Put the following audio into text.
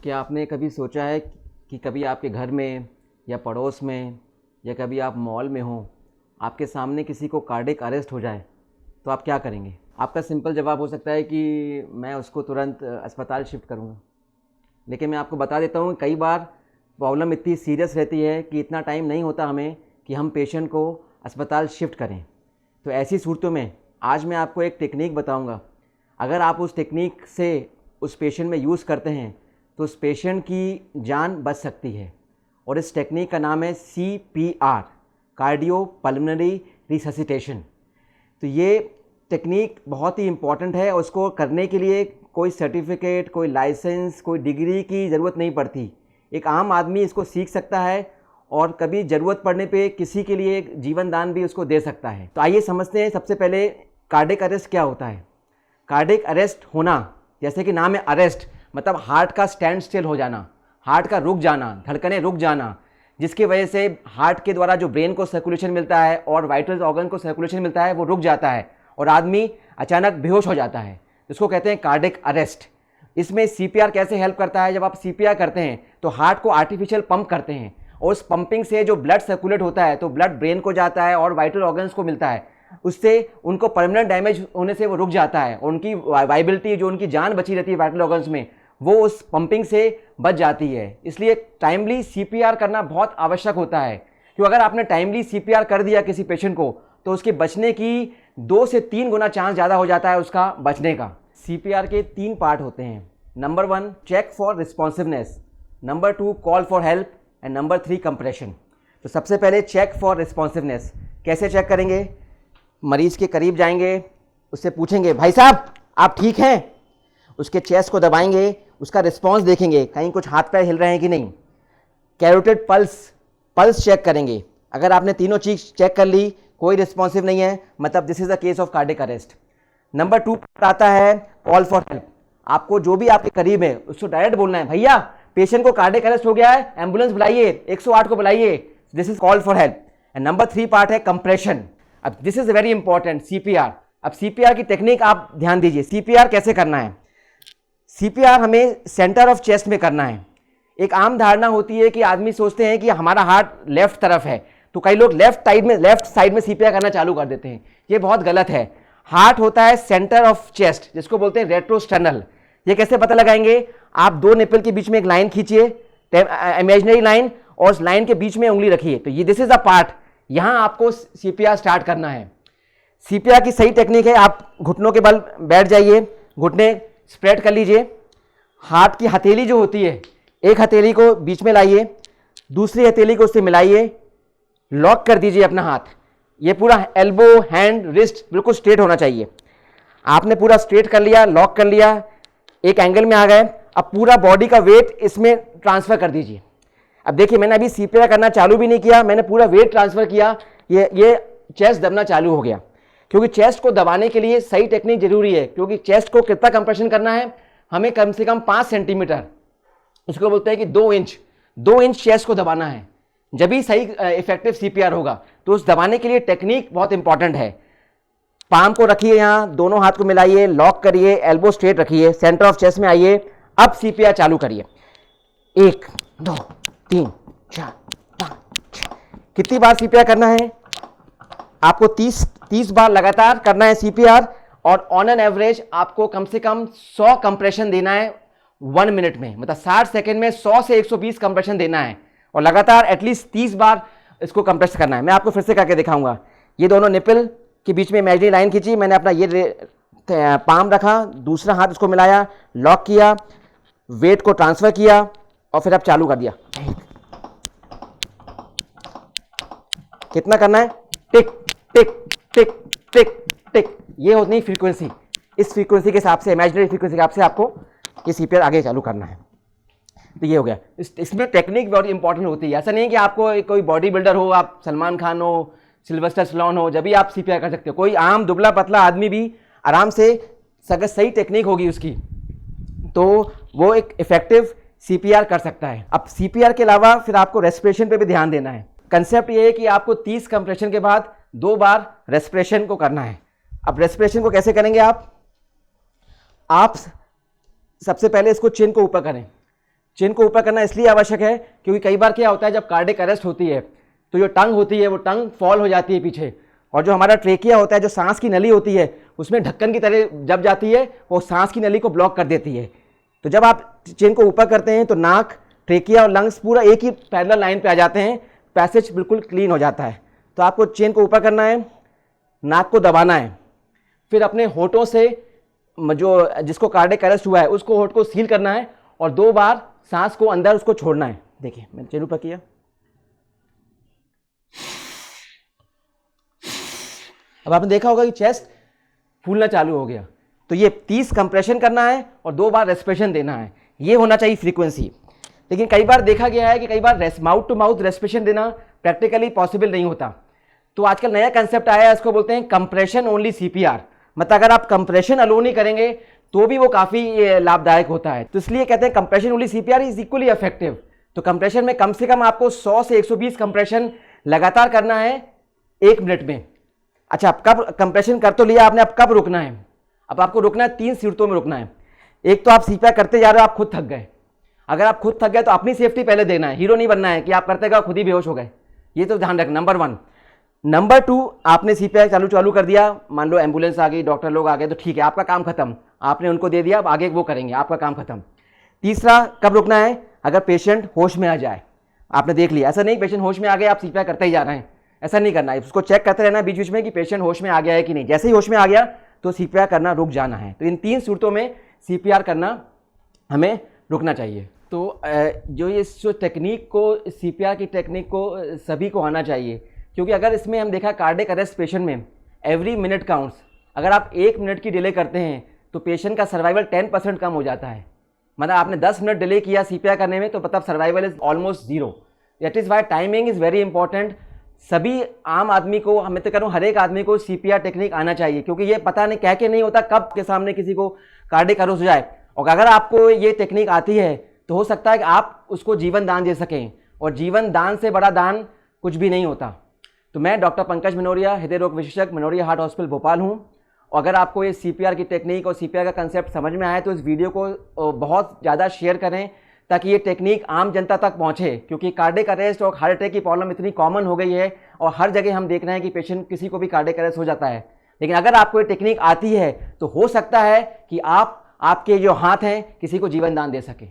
क्या आपने कभी सोचा है कि कभी आपके घर में या पड़ोस में या कभी आप मॉल में हो, आपके सामने किसी को कार्डिक अरेस्ट हो जाए तो आप क्या करेंगे? आपका सिंपल जवाब हो सकता है कि मैं उसको तुरंत अस्पताल शिफ्ट करूँगा। लेकिन मैं आपको बता देता हूँ, कई बार प्रॉब्लम इतनी सीरियस रहती है कि इतना टाइम नहीं होता हमें कि हम पेशेंट को अस्पताल शिफ्ट करें। तो ऐसी सूरतों में आज मैं आपको एक टेक्निक बताऊँगा। अगर आप उस टेक्निक से उस पेशेंट में यूज़ करते हैं तो उस पेशेंट की जान बच सकती है। और इस टेक्निक का नाम है CPR, कार्डियो पल्मोनरी रिससिटेशन। तो ये टेक्निक बहुत ही इम्पॉर्टेंट है और उसको करने के लिए कोई सर्टिफिकेट, कोई लाइसेंस, कोई डिग्री की ज़रूरत नहीं पड़ती। एक आम आदमी इसको सीख सकता है और कभी ज़रूरत पड़ने पे किसी के लिए जीवन दान भी उसको दे सकता है। तो आइए समझते हैं सबसे पहले कार्डिक अरेस्ट क्या होता है। कार्डिक अरेस्ट होना, जैसे कि नाम है अरेस्ट, मतलब हार्ट का स्टैंड स्टिल हो जाना, हार्ट का रुक जाना, धड़कनें रुक जाना, जिसकी वजह से हार्ट के द्वारा जो ब्रेन को सर्कुलेशन मिलता है और वाइटल ऑर्गन को सर्कुलेशन मिलता है वो रुक जाता है और आदमी अचानक बेहोश हो जाता है। इसको कहते हैं कार्डिक अरेस्ट। इसमें CPR कैसे हेल्प करता है? जब आप CPR करते हैं तो हार्ट को आर्टिफिशियल पंप करते हैं और उस पंपिंग से जो ब्लड सर्कुलेट होता है तो ब्लड ब्रेन को जाता है और वाइटल ऑर्गन्स को मिलता है। उससे उनको परमानेंट डैमेज होने से वो रुक जाता है और उनकी वाइबिलिटी, जो उनकी जान बची रहती है वाइटल ऑर्गन्स में, वो उस पंपिंग से बच जाती है। इसलिए टाइमली CPR करना बहुत आवश्यक होता है, क्योंकि अगर आपने टाइमली CPR कर दिया किसी पेशेंट को तो उसके बचने की 2 से 3 गुना चांस ज़्यादा हो जाता है उसका बचने का। CPR के 3 पार्ट होते हैं। Number 1 check for responsiveness, number 2 call for help and number 3 compression. तो सबसे पहले चेक फॉर रिस्पॉन्सिवनेस कैसे चेक करेंगे? मरीज़ के करीब जाएंगे, उससे पूछेंगे भाई साहब आप ठीक हैं? उसके चेस्ट को दबाएंगे, उसका रिस्पॉन्स देखेंगे कहीं कुछ हाथ पैर हिल रहे हैं कि नहीं। कैरोटिड पल्स चेक करेंगे। अगर आपने तीनों चीज चेक कर ली, कोई रिस्पॉन्सिव नहीं है, मतलब this is a case of cardiac arrest. Number 2 आता है कॉल फॉर हेल्प। आपको जो भी आपके करीब है उसको डायरेक्ट बोलना है, भैया पेशेंट को कार्डिक अरेस्ट हो गया है, एम्बुलेंस बुलाइए, 108 को बुलाइए। This is call for help. And number 3 part है कंप्रेशन। अब this is very important, CPR। अब CPR की टेक्निक आप ध्यान दीजिए। CPR कैसे करना है? CPR हमें सेंटर ऑफ चेस्ट में करना है। एक आम धारणा होती है कि आदमी सोचते हैं कि हमारा हार्ट लेफ्ट तरफ है, तो कई लोग लेफ्ट साइड में CPR करना चालू कर देते हैं। ये बहुत गलत है। हार्ट होता है सेंटर ऑफ चेस्ट, जिसको बोलते हैं रेट्रोस्टर्नल। ये कैसे पता लगाएंगे? आप 2 निपल के बीच में एक लाइन खींचिए, इमेजिनरी लाइन, और उस लाइन के बीच में उंगली रखिए। तो ये दिस इज अ पार्ट, यहां आपको CPR स्टार्ट करना है। CPR की सही टेक्निक है, आप घुटनों के बल बैठ जाइए, घुटने स्प्रेड कर लीजिए। हाथ की हथेली जो होती है, एक हथेली को बीच में लाइए, दूसरी हथेली को उससे मिलाइए, लॉक कर दीजिए अपना हाथ। ये पूरा एल्बो, हैंड, रिस्ट बिल्कुल स्ट्रेट होना चाहिए। आपने पूरा स्ट्रेट कर लिया, लॉक कर लिया, एक एंगल में आ गए। अब पूरा बॉडी का वेट इसमें ट्रांसफर कर दीजिए। अब देखिए, मैंने अभी CPR करना चालू भी नहीं किया, मैंने पूरा वेट ट्रांसफर किया, ये चेस्ट दबना चालू हो गया। क्योंकि चेस्ट को दबाने के लिए सही टेक्निक जरूरी है, क्योंकि चेस्ट को कितना कंप्रेशन करना है? हमें कम से कम 5 सेंटीमीटर, उसको बोलते हैं कि 2 इंच चेस्ट को दबाना है, जब भी सही इफेक्टिव CPR होगा। तो उस दबाने के लिए टेक्निक बहुत इंपॉर्टेंट है। पाम को रखिए, यहाँ दोनों हाथ को मिलाइए, लॉक करिए, एल्बो स्ट्रेट रखिए, सेंटर ऑफ चेस्ट में आइए। अब CPR चालू करिए। 1 2 3 4 5 6। कितनी बार CPR करना है? आपको 30 बार लगातार करना है CPR, और ऑन एन एवरेज आपको कम से कम 100 कंप्रेशन देना है 1 मिनट में, मतलब 60 सेकंड में 100 से 120 कंप्रेशन देना है, और लगातार एटलीस्ट 30 बार इसको कंप्रेस करना है। मैं आपको फिर से करके दिखाऊंगा। ये दोनों निपल के बीच में इमेजिनरी लाइन खींची, मैंने अपना ये पाम रखा, दूसरा हाथ उसको मिलाया, लॉक किया, वेट को ट्रांसफर किया, और फिर अब चालू कर दिया। कितना करना है? टिक टिक टिक टिक टिक। ये होती है फ्रीक्वेंसी। इस फ्रीक्वेंसी के हिसाब से, इमेजिनरी फ्रीक्वेंसी के हिसाब से आपको ये CPR आगे चालू करना है। तो ये हो गया। इसमें टेक्निक बहुत इंपॉर्टेंट होती है। ऐसा नहीं है कि आपको कोई बॉडी बिल्डर हो, आप सलमान खान हो, सिल्वेस्टर स्टैलोन हो, जब भी आप CPR कर सकते हो। कोई आम दुबला पतला आदमी भी आराम से, अगर सही टेक्निक होगी उसकी, तो वो एक इफेक्टिव CPR कर सकता है। अब CPR के अलावा फिर आपको रेस्पिरेशन पे भी ध्यान देना है। कंसेप्ट ये है कि आपको 30 कंप्रेशन के बाद 2 बार रेस्पिरेशन को करना है। अब रेस्पिरेशन को कैसे करेंगे? आप सबसे पहले इसको चिन को ऊपर करें, चेन को ऊपर करना इसलिए आवश्यक है क्योंकि कई बार क्या होता है, जब कार्डियक अरेस्ट होती है तो जो टंग होती है वो टंग फॉल हो जाती है पीछे, और जो हमारा ट्रेकिया होता है, जो सांस की नली होती है, उसमें ढक्कन की तरह जब जाती है वो सांस की नली को ब्लॉक कर देती है। तो जब आप चेन को ऊपर करते हैं तो नाक, ट्रेकिया और लंग्स पूरा एक ही पैरेलल लाइन पे आ जाते हैं, पैसेज बिल्कुल क्लीन हो जाता है। तो आपको चेन को ऊपर करना है, नाक को दबाना है, फिर अपने होठों से जो जिसको कार्डियक अरेस्ट हुआ है उसको होठ को सील करना है और 2 बार सांस को अंदर उसको छोड़ना है। देखिए मैंने चेन ऊपर किया, अब आपने देखा होगा कि चेस्ट फूलना चालू हो गया। तो ये 30 कंप्रेशन करना है और 2 बार रेस्पिरेशन देना है, ये होना चाहिए फ्रीक्वेंसी। लेकिन कई बार देखा गया है कि कई बार माउथ टू माउथ रेस्पिरेशन देना प्रैक्टिकली पॉसिबल नहीं होता। तो आजकल नया कंसेप्ट आया है, इसको बोलते हैं कंप्रेशन ओनली सीपीआर। मतलब अगर आप कंप्रेशन अलोन ही करेंगे तो भी वो काफ़ी लाभदायक होता है। तो इसलिए कहते हैं compression only CPR is equally effective. तो कंप्रेशन में कम से कम आपको 100 से 120 कंप्रेशन लगातार करना है 1 मिनट में। अच्छा, अब कब कंप्रेशन कर तो लिया आपने, अब कब रुकना है? अब आपको रुकना है 3 शर्तों में रुकना है। एक तो आप सीपीआर करते जा रहे हो, आप खुद थक गए। अगर आप खुद थक गए तो अपनी सेफ्टी पहले देना है, हीरो नहीं बनना है कि आप करते गए खुद ही बेहोश हो गए, ये तो ध्यान रखना, नंबर 1। नंबर 2, आपने सीपीआर चालू कर दिया, मान लो एम्बुलेंस आ गई, डॉक्टर लोग आ गए, तो ठीक है, आपका काम खत्म, आपने उनको दे दिया, अब आगे वो करेंगे, आपका काम खत्म। तीसरा, कब रुकना है? अगर पेशेंट होश में आ जाए, आपने देख लिया, ऐसा नहीं पेशेंट होश में आ गया आप सीपीआर करते ही जा रहे हैं, ऐसा नहीं करना है, उसको चेक करते रहना बीच बीच में कि पेशेंट होश में आ गया है कि नहीं। जैसे ही होश में आ गया तो सीपीआर करना रुक जाना है। तो इन 3 सूरतों में सीपीआर करना हमें रुकना चाहिए। तो जो टेक्निक को, सीपीआर की टेक्निक को सभी को आना चाहिए, क्योंकि अगर इसमें हम देखा कार्डियक अरेस्ट पेशेंट में एवरी मिनट काउंट्स। अगर आप 1 मिनट की डिले करते हैं तो पेशेंट का सर्वाइवल 10% कम हो जाता है। मतलब आपने 10 मिनट डिले किया सीपीआर करने में तो मतलब survival is almost 0। That is why timing is very important. सभी आम आदमी को, मैं तो कह रहा हूँ हर एक आदमी को सीपीआर टेक्निक आना चाहिए, क्योंकि ये पता नहीं कह के नहीं होता कब के सामने किसी को कार्डियक अरेस्ट हो जाए। और अगर आपको ये टेक्निक आती है तो हो सकता है कि आप उसको जीवन दान दे सकें, और जीवन दान से बड़ा दान कुछ भी नहीं होता। तो मैं डॉक्टर पंकज मनोरिया, हृदय रोग विशेषज्ञ, मनोरिया हार्ट हॉस्पिटल भोपाल हूँ। और अगर आपको ये सीपीआर की टेक्निक और सीपीआर का कंसेप्ट समझ में आए तो इस वीडियो को बहुत ज़्यादा शेयर करें ताकि ये टेक्निक आम जनता तक पहुँचे, क्योंकि कार्डियक अरेस्ट और हार्ट अटैक की प्रॉब्लम इतनी कॉमन हो गई है और हर जगह हम देख रहे हैं कि पेशेंट किसी को भी कार्डियक अरेस्ट हो जाता है। लेकिन अगर आपको ये टेक्निक आती है तो हो सकता है कि आपके जो हाथ हैं किसी को जीवन दान दे सकें।